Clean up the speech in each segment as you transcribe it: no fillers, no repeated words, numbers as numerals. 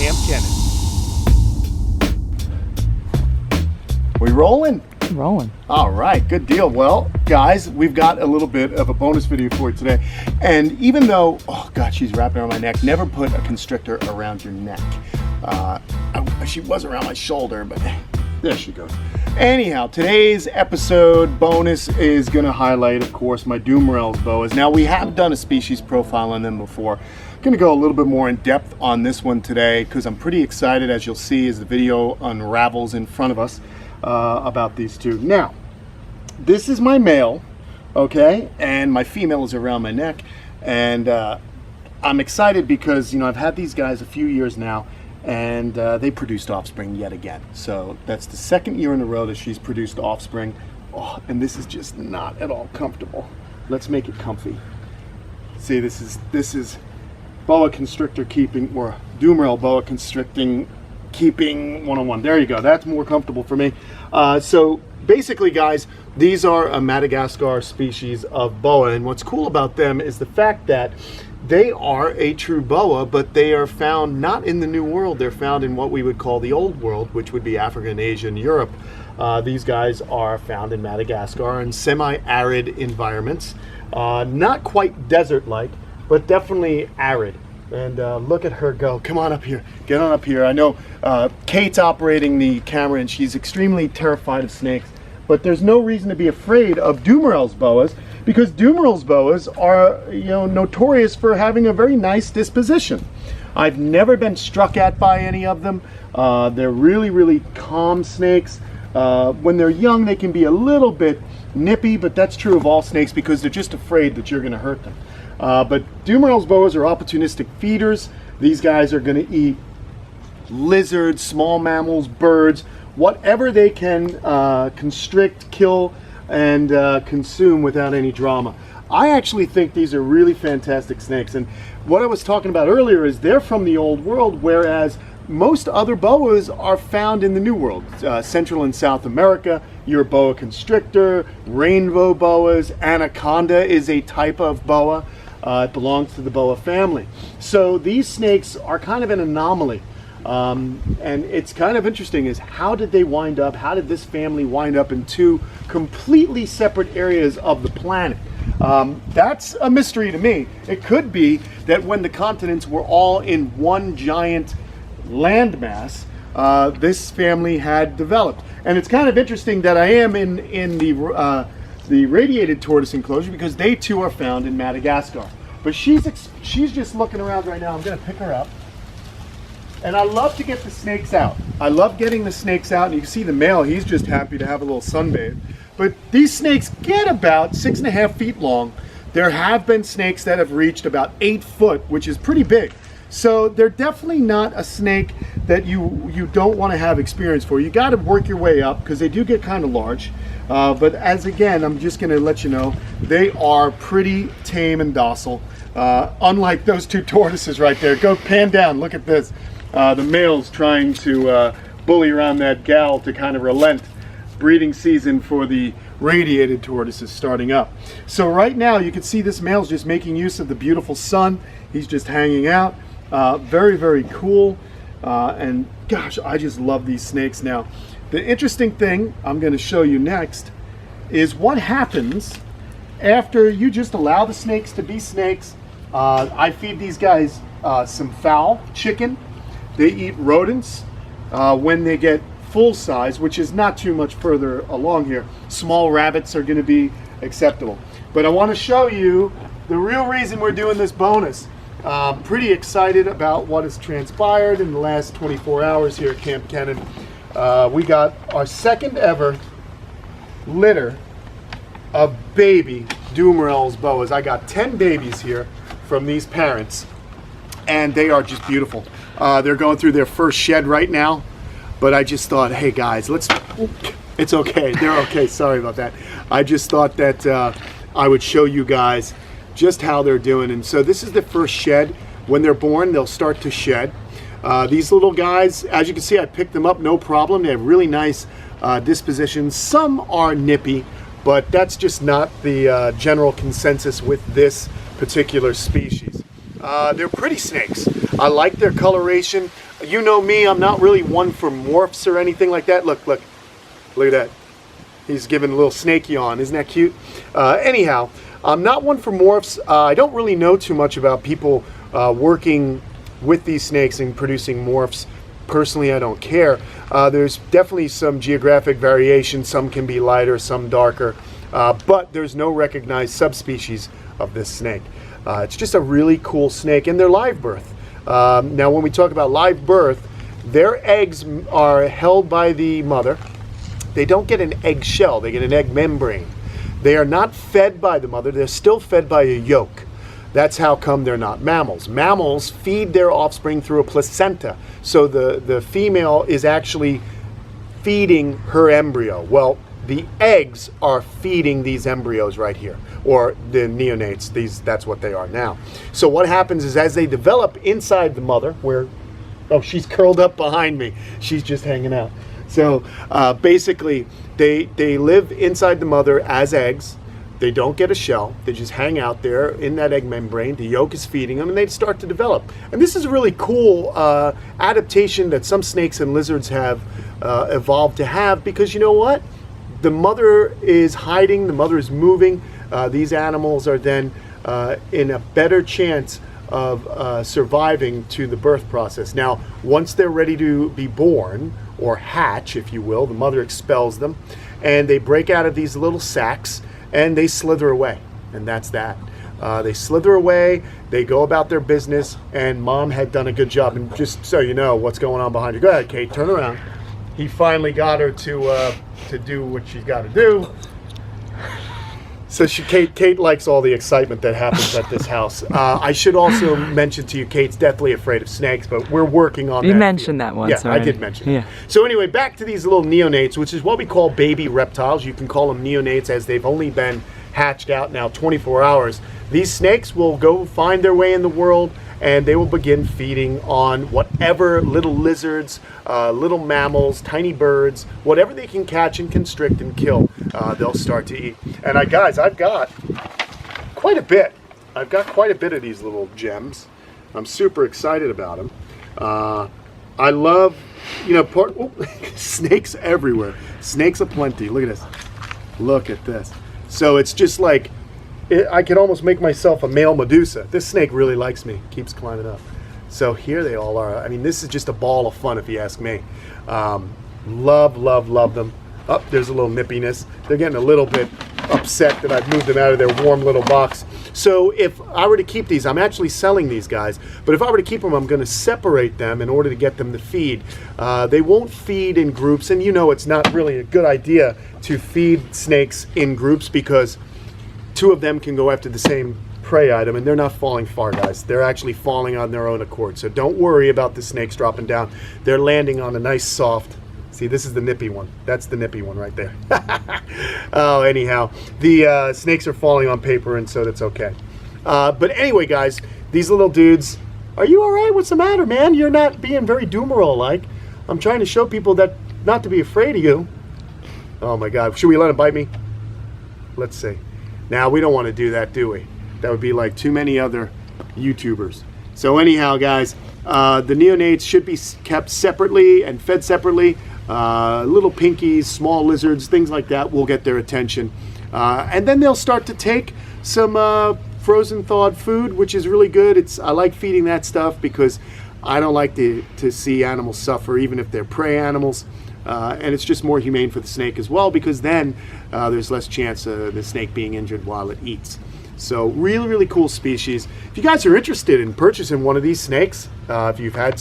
Kamp Kenan. We rolling? Rolling. All right, good deal. Well, guys, we've got a little bit of a bonus video for you today. And even though, oh God, she's wrapping around my neck, never put a constrictor around your neck. She was around my shoulder, but there she goes. Anyhow, today's episode bonus is going to highlight, of course, my Dumeril boas. Now, we have done a species profile on them before. Going to go a little bit more in depth on this one today because I'm pretty excited, as you'll see as the video unravels in front of us, about these two. Now, this is my male, okay, and my female is around my neck, and I'm excited because, you know, I've had these guys a few years now, and they produced offspring yet again. So that's the second year in a row that she's produced offspring. Oh, and this is just not at all comfortable. Let's make it comfy. See, this is boa constrictor keeping, or Dumeril boa constricting keeping one-on-one. There you go. That's more comfortable for me. So basically, guys, these are a Madagascar species of boa, and what's cool about them is the fact that they are a true boa, but they are found not in the New World. They're found in what we would call the Old World, which would be Africa and Asia and Europe. These guys are found in Madagascar in semi-arid environments. Not quite desert-like, but definitely arid. And look at her go. Come on up here. Get on up here. I know Kate's operating the camera, and she's extremely terrified of snakes. But there's no reason to be afraid of Dumeril's boas, because Dumeril's boas are, you know, notorious for having a very nice disposition. I've never been struck at by any of them. They're really, really calm snakes. When they're young, they can be a little bit nippy, but that's true of all snakes because they're just afraid that you're going to hurt them. But Dumeril's boas are opportunistic feeders. These guys are going to eat lizards, small mammals, birds, whatever they can constrict, kill, and consume without any drama. I actually think these are really fantastic snakes, and what I was talking about earlier is they're from the Old World, whereas most other boas are found in the New World. Central and South America, your boa constrictor, rainbow boas, anaconda is a type of boa. It belongs to the boa family. So these snakes are kind of an anomaly. And it's kind of interesting is how did this family wind up in two completely separate areas of the planet? That's a mystery to me. It could be that when the continents were all in one giant landmass, this family had developed. And it's kind of interesting that I am in the radiated tortoise enclosure because they too are found in Madagascar. But she's just looking around right now. I'm going to pick her up. And I love to get the snakes out. I love getting the snakes out, and you can see the male, he's just happy to have a little sunbathe. But these snakes get about 6.5 feet long. There have been snakes that have reached about 8 foot, which is pretty big. So they're definitely not a snake that you don't want to have experience for. You got to work your way up because they do get kind of large. But again, I'm just going to let you know, they are pretty tame and docile. Unlike those two tortoises right there. Go pan down, look at this. The male's trying to bully around that gal to kind of relent. Breeding season for the radiated tortoises starting up. So right now you can see this male's just making use of the beautiful sun. He's just hanging out. Very, very cool. And gosh, I just love these snakes. Now, the interesting thing I'm going to show you next is what happens after you just allow the snakes to be snakes. I feed these guys some fowl, chicken. They eat rodents. When they get full size, which is not too much further along here, small rabbits are going to be acceptable. But I want to show you the real reason we're doing this bonus. Pretty excited about what has transpired in the last 24 hours here at Kamp Kenan. We got our second ever litter of baby Dumeril's boas. I got 10 babies here from these parents, and they are just beautiful. They're going through their first shed right now, but I just thought, hey guys, it's okay, they're okay, sorry about that. I just thought that I would show you guys just how they're doing. And so this is the first shed. When they're born, they'll start to shed. These little guys, as you can see, I picked them up no problem. They have really nice dispositions. Some are nippy, but that's just not the general consensus with this particular species. They're pretty snakes. I like their coloration. you know me, I'm not really one for morphs or anything like that. Look at that. He's giving a little snake yawn. Isn't that cute? Anyhow, I'm not one for morphs. I don't really know too much about people working with these snakes and producing morphs. Personally, I don't care. There's definitely some geographic variation. Some can be lighter, some darker, but there's no recognized subspecies of this snake. It's just a really cool snake, and they're live birth. Now, when we talk about live birth, their eggs are held by the mother. They don't get an egg shell, they get an egg membrane. They are not fed by the mother, they're still fed by a yolk. That's how come they're not mammals. Mammals feed their offspring through a placenta. So the female is actually feeding her embryo. Well, the eggs are feeding these embryos right here, or the neonates. That's what they are now. So what happens is as they develop inside the mother, where, oh, she's curled up behind me. She's just hanging out. So basically, they live inside the mother as eggs. They don't get a shell. They just hang out there in that egg membrane. The yolk is feeding them, and they start to develop. And this is a really cool adaptation that some snakes and lizards have evolved to have, because you know what? The mother is hiding. The mother is moving. These animals are then in a better chance of surviving to the birth process. Now, once they're ready to be born, or hatch, if you will, the mother expels them, and they break out of these little sacs, and they slither away, and that's that. They slither away, they go about their business, and mom had done a good job. And just so you know what's going on behind you, go ahead, Kate, turn around. He finally got her to do what she's got to do. So Kate likes all the excitement that happens at this house. I should also mention to you, Kate's deathly afraid of snakes, but we're working on that. You mentioned that once. Yeah, already. I did mention it. So anyway, back to these little neonates, which is what we call baby reptiles. You can call them neonates as they've only been hatched out now 24 hours. These snakes will go find their way in the world, and they will begin feeding on whatever little lizards, little mammals, tiny birds, whatever they can catch and constrict and kill, they'll start to eat. And guys, I've got quite a bit. I've got quite a bit of these little gems. I'm super excited about them. I love, you know, snakes everywhere. Snakes aplenty. Look at this. Look at this. So it's just like, I could almost make myself a male Medusa. This snake really likes me, keeps climbing up. So here they all are. I mean, this is just a ball of fun if you ask me. Love them. Oh, there's a little nippiness. They're getting a little bit upset that I've moved them out of their warm little box. So if I were to keep these, I'm actually selling these guys, but if I were to keep them, I'm going to separate them in order to get them to feed. They won't feed in groups, and you know it's not really a good idea to feed snakes in groups, because two of them can go after the same prey item, and they're not falling far, guys. They're actually falling on their own accord. So don't worry about the snakes dropping down. They're landing on a nice soft, see, this is the nippy one. That's the nippy one right there. Oh, anyhow, the snakes are falling on paper, and so that's okay. But anyway, guys, these little dudes, are you all right? What's the matter, man? You're not being very Dumeril-like. I'm trying to show people that not to be afraid of you. Oh my God, should we let him bite me? Let's see. Now, we don't want to do that, do we? That would be like too many other YouTubers. So anyhow, guys, the neonates should be kept separately and fed separately. Little pinkies, small lizards, things like that will get their attention. And then they'll start to take some frozen thawed food, which is really good. I like feeding that stuff because I don't like to see animals suffer, even if they're prey animals. And it's just more humane for the snake as well, because then there's less chance of the snake being injured while it eats. So really cool species. If you guys are interested in purchasing one of these snakes, if you've had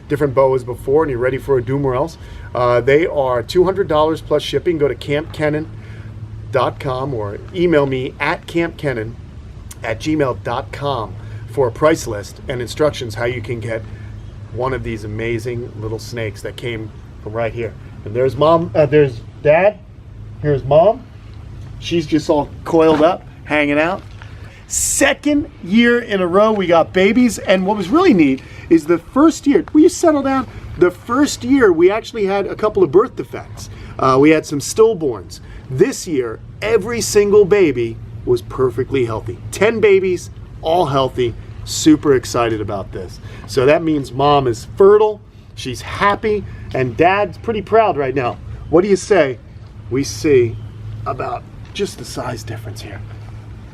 different boas before and you're ready for a Dumerils, they are $200 plus shipping. Go to kampkenan.com or email me at kampkenan@gmail.com for a price list and instructions how you can get one of these amazing little snakes that came from right here. And there's mom, there's dad, here's mom. She's just all coiled up, hanging out. Second year in a row we got babies, and what was really neat is the first year, will you settle down? The first year we actually had a couple of birth defects. We had some stillborns. This year, every single baby was perfectly healthy. 10 babies, all healthy. super excited about this. So that means mom is fertile, she's happy, and dad's pretty proud right now. What do you say we see about just the size difference here?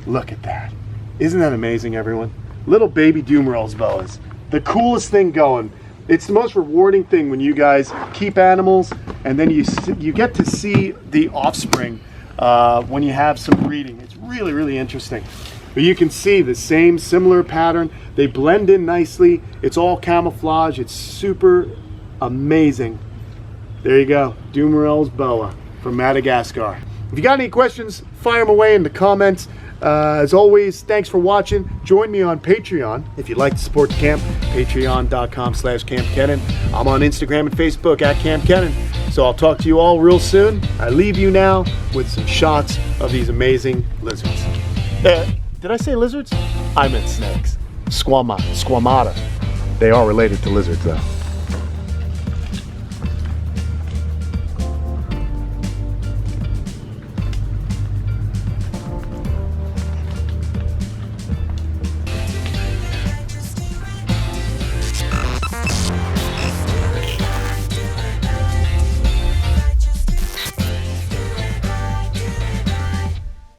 Look at that. Isn't that amazing, everyone? Little baby Dumerils Boas. The coolest thing going. It's the most rewarding thing when you guys keep animals and then you get to see the offspring when you have some breeding. It's really, really interesting. But you can see the same similar pattern. They blend in nicely. It's all camouflage. It's super amazing. There you go, Morels Boa from Madagascar. If you got any questions, fire them away in the comments. As always, thanks for watching. Join me on Patreon if you'd like to support the camp. Patreon.com/Kamp Kenan. I'm on Instagram and Facebook at Kamp Kenan. So I'll talk to you all real soon. I leave you now with some shots of these amazing lizards. Did I say lizards? I meant snakes. Squamata. They are related to lizards though.